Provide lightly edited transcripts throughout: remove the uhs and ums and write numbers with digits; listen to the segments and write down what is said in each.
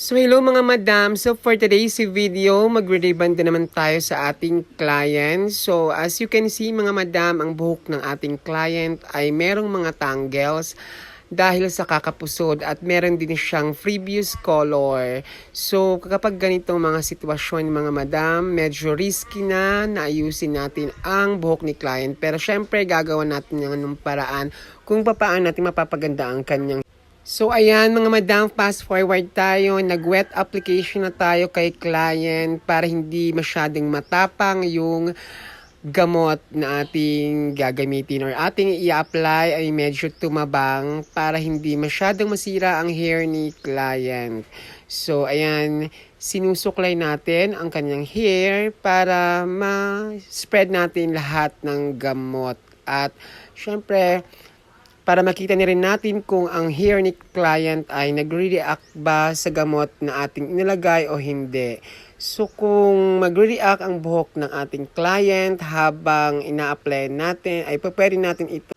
So hello mga madam, so for today's video, magre-reband na naman tayo sa ating client. So as you can see mga madam, ang buhok ng ating client ay merong mga tangles dahil sa kakapusod at meron din siyang previous color. So kapag ganitong mga sitwasyon mga madam, medyo risky na ayusin natin ang buhok ni client. Pero syempre gagawa natin ng paraan kung paano natin mapapaganda ang kanyang. So ayan mga madam, fast forward tayo, nag-wet application na tayo kay client para hindi masyadong matapang yung gamot na ating gagamitin or ating i-apply ay medyo tumabang para hindi masyadong masira ang hair ni client. So ayan, sinusuklay natin ang kanyang hair para ma-spread natin lahat ng gamot. At syempre, para makita na rin natin kung ang hair ni client ay nagre-react ba sa gamot na ating inilagay o hindi. So kung magre-react ang buhok ng ating client habang ina-apply natin, ay pwede natin ito.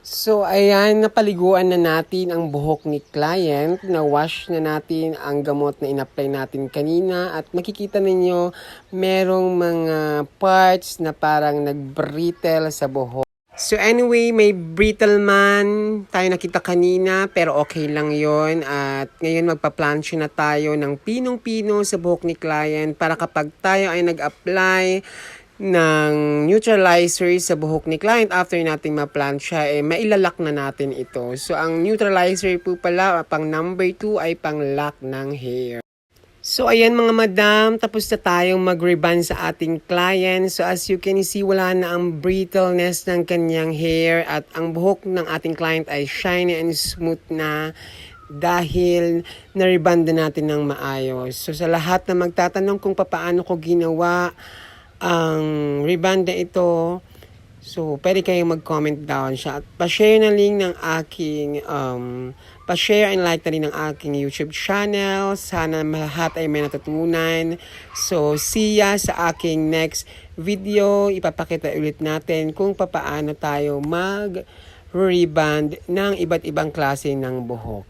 So ayan, napaliguan na natin ang buhok ni client, na-wash na natin ang gamot na in-apply natin kanina at makikita ninyo merong mga parts na parang nag-brittle sa buhok. So anyway, may brittle man tayo nakita kanina pero okay lang yon. At ngayon magpa-plancha na tayo ng pinong-pino sa buhok ni client para kapag tayo ay nag-apply ng neutralizer sa buhok ni client after nating ma-plancha, mailalak na natin ito. So ang neutralizer po pala, pang number 2 ay pang lock ng hair. So ayan mga madam, tapos na tayong mag-reband sa ating client. So as you can see, wala na ang brittleness ng kanyang hair at ang buhok ng ating client ay shiny and smooth na dahil na-reband na natin ng maayos. So sa lahat na magtatanong kung paano ko ginawa ang reband na ito, so pwede kayong mag-comment down siya at pa-share na link ng aking pa-share and like na rin ng aking YouTube channel. Sana lahat ay may natutunan. So see ya sa aking next video. Ipapakita ulit natin kung paano tayo mag-reband ng iba't ibang klase ng buhok.